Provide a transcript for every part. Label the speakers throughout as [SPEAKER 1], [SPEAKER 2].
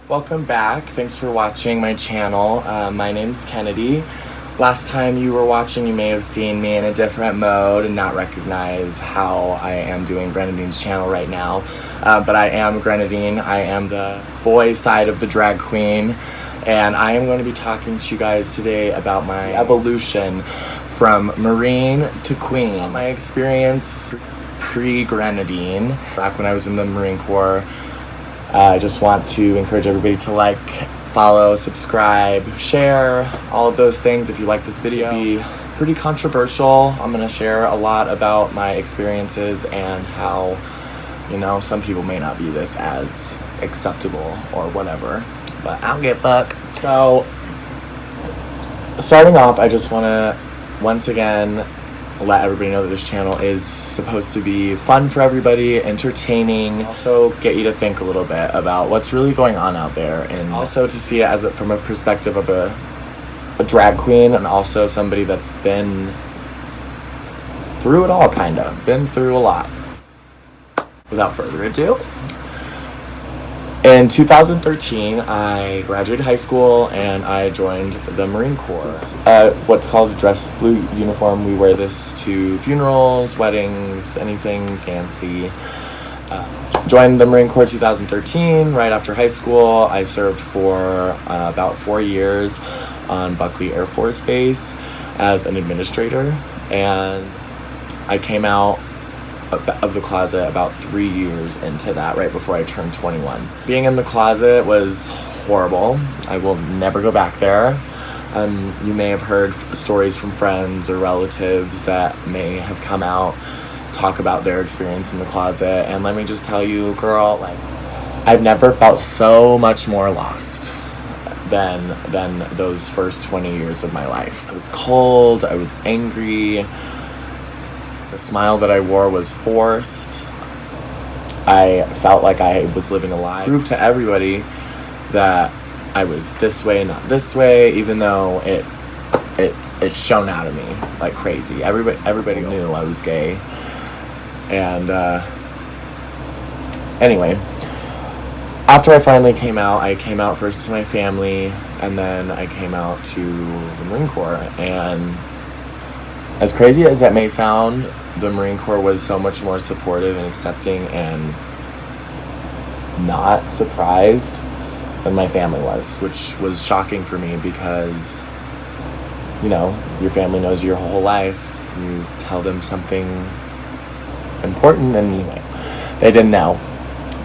[SPEAKER 1] Welcome back. Thanks for watching my channel. My name's Kennedy. Last time you were watching, you may have seen me in a different mode and not recognize how I am doing Grenadine's channel right now. But I am Grenadine. I am the boy side of the drag queen. And I am going to be talking to you guys today about my evolution from Marine to Queen. My experience pre-Grenadine, back when I was in the Marine Corps. I just want to encourage everybody to like, follow, subscribe, share, all of those things if you like this video. It'll be pretty controversial. I'm going to share a lot about my experiences and how, you know, some people may not view this as acceptable or whatever, but I don't give a fuck. So, starting off, I just want to once again let everybody know that this channel is supposed to be fun for everybody, entertaining, also get you to think a little bit about what's really going on out there, and also to see it from a perspective of a drag queen and also somebody that's been through it all, been through a lot. Without further ado, in 2013, I graduated high school and I joined the Marine Corps. What's called a dress blue uniform. We wear this to funerals, weddings, anything fancy. Joined the Marine Corps 2013, right after high school. I served for about 4 years on Buckley Air Force Base as an administrator, and I came out of the closet about 3 years into that, right before I turned 21. Being in the closet was horrible. I will never go back there. You may have heard stories from friends or relatives that may have come out, talk about their experience in the closet, and let me just tell you, girl, like, I've never felt so much more lost than those first 20 years of my life. I was cold, I was angry. The smile that I wore was forced. I felt like I was living a lie. I proved to everybody that I was this way, not this way, even though it shone out of me like crazy. Everybody knew I was gay. And anyway, after I finally came out first to my family, and then I came out to the Marine Corps. And as crazy as that may sound, the Marine Corps was so much more supportive and accepting and not surprised than my family was, which was shocking for me because, you know, your family knows you your whole life. You tell them something important and anyway, they didn't know.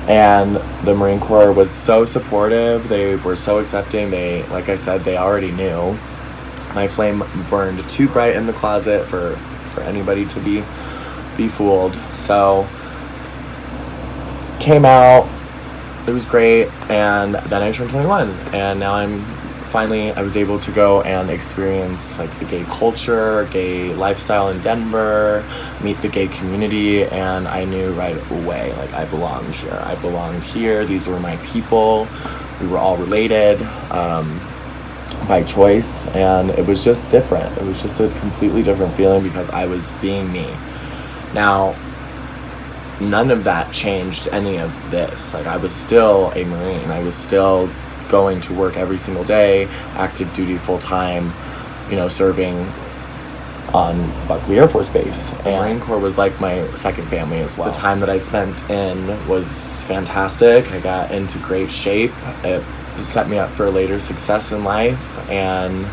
[SPEAKER 1] And the Marine Corps was so supportive. They were so accepting. They, like I said, they already knew. My flame burned too bright in the closet for anybody to be fooled. So, came out, it was great, and then I turned 21, and now I was able to go and experience like the gay culture, gay lifestyle in Denver, meet the gay community, and I knew right away, like, I belonged here. These were my people. We were all related. By choice, and it was just different. It was just a completely different feeling because I was being me. Now, none of that changed any of this. Like, I was still a Marine. I was still going to work every single day, active duty, full-time, you know, serving on Buckley Air Force Base. And Marine Corps was like my second family as well. The time that I spent in was fantastic. I got into great shape. It set me up for later success in life, and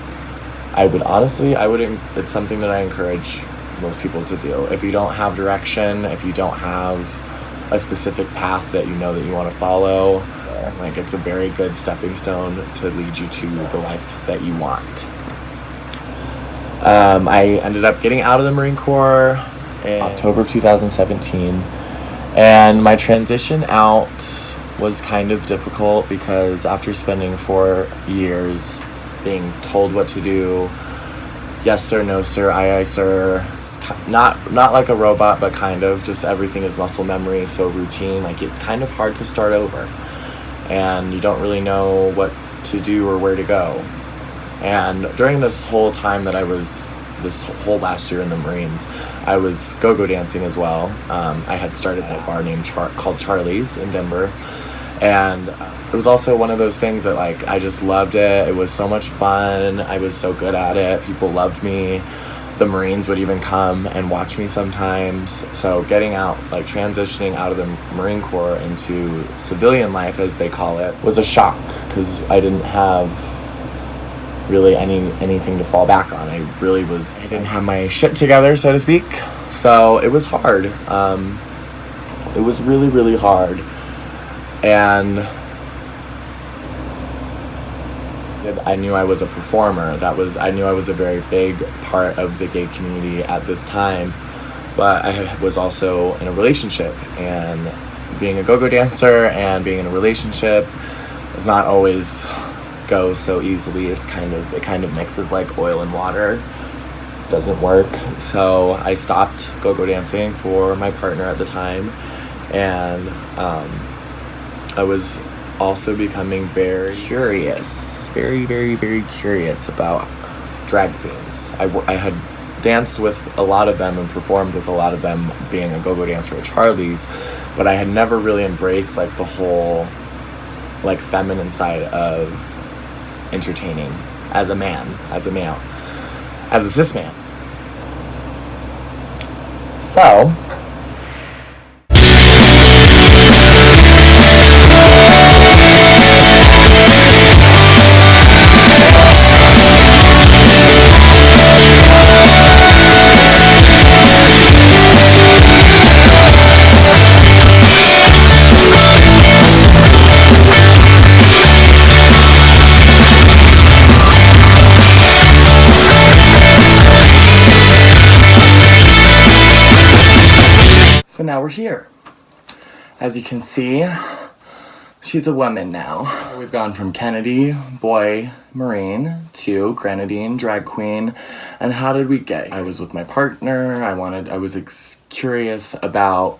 [SPEAKER 1] it's something that I encourage most people to do. If you don't have direction, if you don't have a specific path that you know that you want to follow, like, it's a very good stepping stone to lead you to the life that you want. I ended up getting out of the Marine Corps in October 2017, and my transition out was kind of difficult because after spending 4 years being told what to do, yes sir, no sir, aye sir, not like a robot, but kind of just everything is muscle memory, so routine, like, it's kind of hard to start over, and you don't really know what to do or where to go. And during this whole time that this whole last year in the Marines, I was go-go dancing as well. I had started that bar named called Charlie's in Denver, And it was also one of those things that, like, I just loved it. It was so much fun. I was so good at it. People loved me. The Marines would even come and watch me sometimes. So getting out, like transitioning out of the Marine Corps into civilian life, as they call it, was a shock because I didn't have really anything to fall back on. I didn't have my shit together, so to speak. So it was hard. It was really, really hard. And I knew I was a performer. I knew I was a very big part of the gay community at this time, but I was also in a relationship, and being a go-go dancer and being in a relationship does not always go so easily. It kind of mixes like oil and water. Doesn't work. So I stopped go-go dancing for my partner at the time, and I was also becoming very curious, very, very, very curious about drag queens. I had danced with a lot of them and performed with a lot of them being a go-go dancer at Charlie's, but I had never really embraced like the whole like feminine side of entertaining as a man, as a male, as a cis man. So now we're here. As you can see, she's a woman now. We've gone from Kennedy, boy, Marine, to Grenadine, drag queen. And how did we get? I was with my partner. I was curious about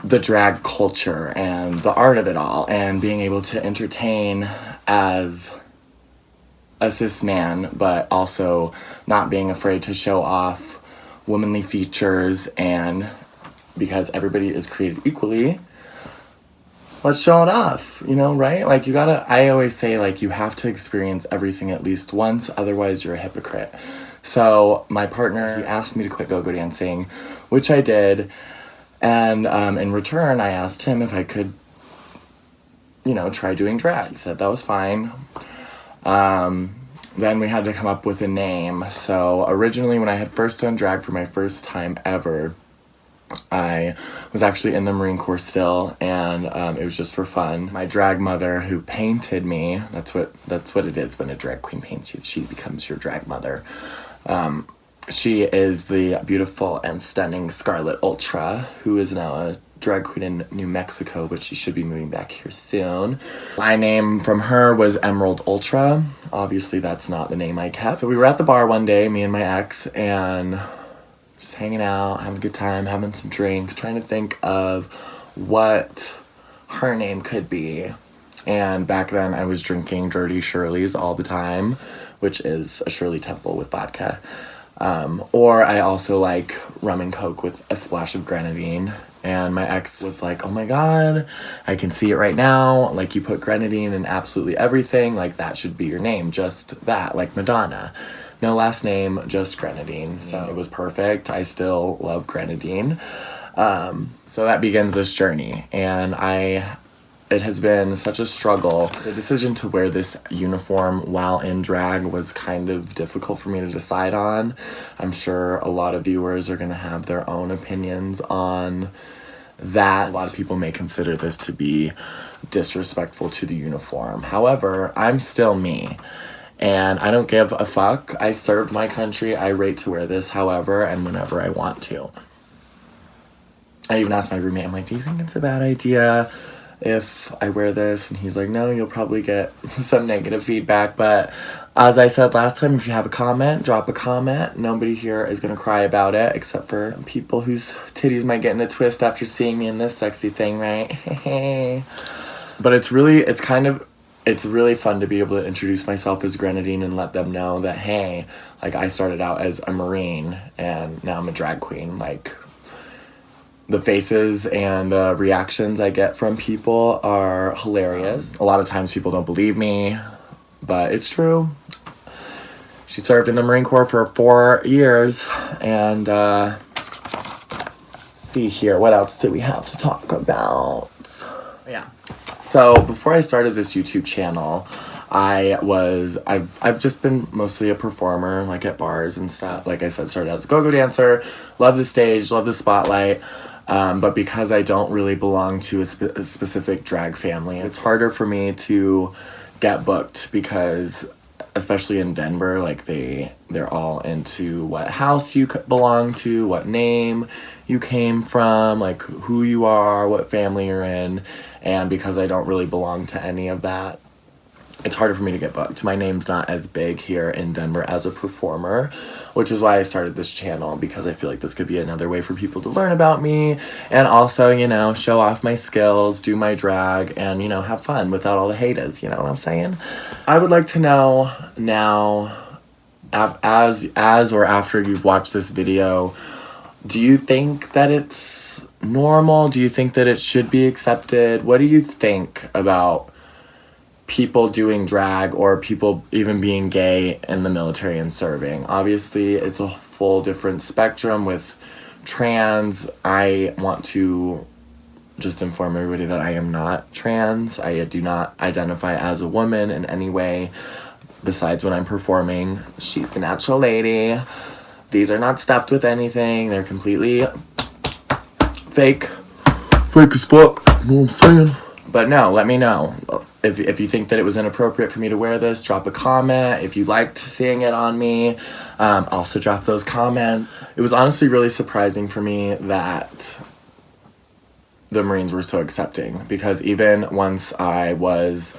[SPEAKER 1] the drag culture and the art of it all, and being able to entertain as a cis man, but also not being afraid to show off womanly features. And because everybody is created equally, let's show it off, you know, right? Like I always say, like, you have to experience everything at least once, otherwise you're a hypocrite. So my partner, he asked me to quit go-go dancing, which I did. And in return, I asked him if I could, you know, try doing drag. He said that was fine. Then we had to come up with a name. So originally, when I had first done drag for my first time ever, I was actually in the Marine Corps still, and it was just for fun. My drag mother, who painted me, that's what it is when a drag queen paints you. She becomes your drag mother. She is the beautiful and stunning Scarlet Ultra, who is now a drag queen in New Mexico, but she should be moving back here soon. My name from her was Emerald Ultra. Obviously, that's not the name I kept. So we were at the bar one day, me and my ex, and just hanging out, having a good time, having some drinks, trying to think of what her name could be. And back then I was drinking Dirty Shirley's all the time, which is a Shirley Temple with vodka. Or I also like rum and coke with a splash of grenadine. And my ex was like, oh my god, I can see it right now. Like, you put grenadine in absolutely everything. Like, that should be your name. Just that, like Madonna. No last name, just grenadine. So it was perfect. I still love grenadine. So that begins this journey. And it has been such a struggle. The decision to wear this uniform while in drag was kind of difficult for me to decide on. I'm sure a lot of viewers are gonna have their own opinions on that. A lot of people may consider this to be disrespectful to the uniform. However, I'm still me. And I don't give a fuck. I served my country. I rate to wear this however and whenever I want to. I even asked my roommate, I'm like, do you think it's a bad idea if I wear this? And he's like, no, you'll probably get some negative feedback. But as I said last time, if you have a comment, drop a comment. Nobody here is going to cry about it, except for people whose titties might get in a twist after seeing me in this sexy thing, right? But it's really fun to be able to introduce myself as Grenadine and let them know that, hey, like, I started out as a Marine and now I'm a drag queen. Like, the faces and the reactions I get from people are hilarious. A lot of times people don't believe me, but it's true. She served in the Marine Corps for 4 years, and see here, what else do we have to talk about? Yeah. So before I started this YouTube channel, I've just been mostly a performer, like at bars and stuff. Like I said, started as a go-go dancer, love the stage, love the spotlight. But because I don't really belong to a specific drag family, it's harder for me to get booked because, especially in Denver, like they're all into what house you belong to, what name you came from, like who you are, what family you're in. And because I don't really belong to any of that, it's harder for me to get booked. My name's not as big here in Denver as a performer, which is why I started this channel, because I feel like this could be another way for people to learn about me and also, you know, show off my skills, do my drag, and, you know, have fun without all the haters, you know what I'm saying? I would like to know now, as or after you've watched this video, do you think that it's normal? Do you think that it should be accepted? What do you think about people doing drag or people even being gay in the military and serving? Obviously, it's a full different spectrum with trans. I want to just inform everybody that I am not trans. I do not identify as a woman in any way besides when I'm performing. She's the natural lady. These are not stuffed with anything. They're completely fake. Fake as fuck. You know what I'm saying? But no, let me know. If you think that it was inappropriate for me to wear this, drop a comment. If you liked seeing it on me, also drop those comments. It was honestly really surprising for me that the Marines were so accepting, because even once I was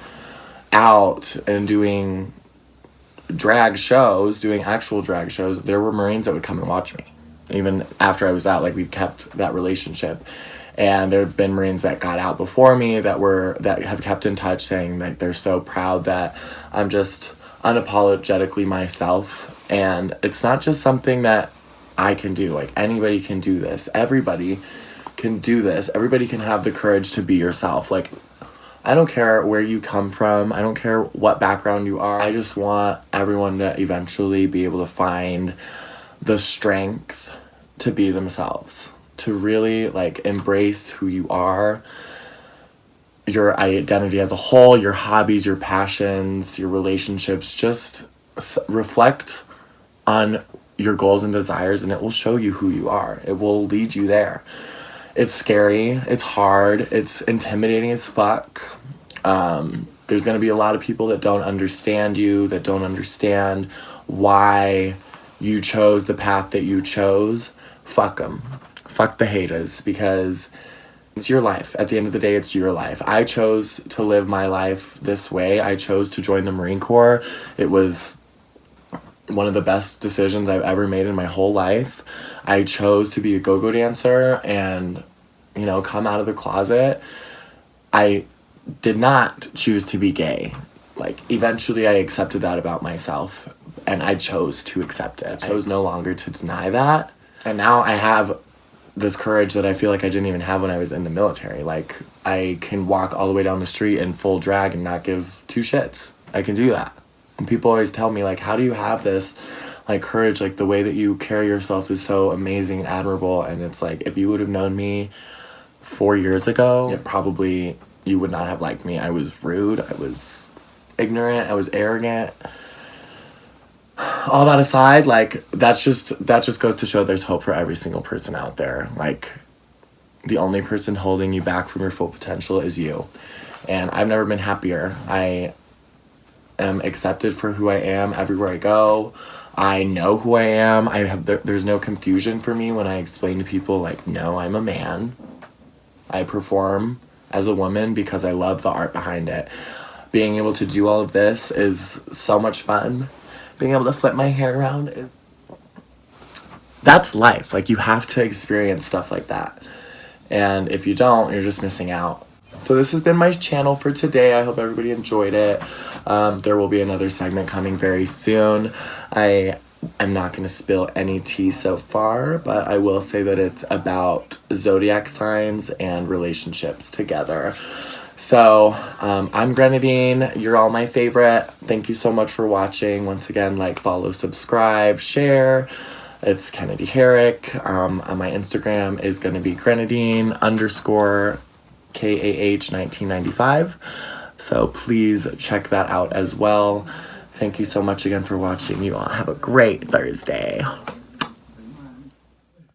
[SPEAKER 1] out and doing drag shows, doing actual drag shows, there were Marines that would come and watch me. Even after I was out, like, we've kept that relationship. And there have been Marines that got out before me that have kept in touch, saying that they're so proud that I'm just unapologetically myself. And it's not just something that I can do. Like, anybody can do this. Everybody can do this. Everybody can have the courage to be yourself. Like, I don't care where you come from. I don't care what background you are. I just want everyone to eventually be able to find the strength to be themselves, to really, like, embrace who you are, your identity as a whole, your hobbies, your passions, your relationships. Just reflect on your goals and desires, and it will show you who you are. It will lead you there. It's scary. It's hard. It's intimidating as fuck. There's going to be a lot of people that don't understand you, that don't understand why you chose the path that you chose. Fuck them. Fuck the haters, because it's your life. At the end of the day, it's your life. I chose to live my life this way. I chose to join the Marine Corps. It was one of the best decisions I've ever made in my whole life. I chose to be a go-go dancer and, you know, come out of the closet. I did not choose to be gay. Like, eventually I accepted that about myself, and I chose to accept it. I chose no longer to deny that. And now I have this courage that I feel like I didn't even have when I was in the military. Like, I can walk all the way down the street in full drag and not give two shits. I can do that. And people always tell me, like, how do you have this, like, courage? Like, the way that you carry yourself is so amazing and admirable. And it's like, if you would have known me 4 years ago, probably you would not have liked me. I was rude. I was ignorant. I was arrogant. All that aside, like, that just goes to show there's hope for every single person out there. Like, the only person holding you back from your full potential is you. And I've never been happier. I am accepted for who I am everywhere I go. I know who I am. There's no confusion for me when I explain to people, like, no, I'm a man. I perform as a woman because I love the art behind it. Being able to do all of this is so much fun. Being able to flip my hair around that's life. Like, you have to experience stuff like that. And if you don't, you're just missing out. So this has been my channel for today. I hope everybody enjoyed it. There will be another segment coming very soon. I I'm not going to spill any tea so far, but I will say that it's about zodiac signs and relationships together. So, I'm Grenadine. You're all my favorite. Thank you so much for watching. Once again, like, follow, subscribe, share. It's Kennedy Herrick. On my Instagram is going to be Grenadine _ KAH 1995. So please check that out as well. Thank you so much again for watching. You all have a great Thursday.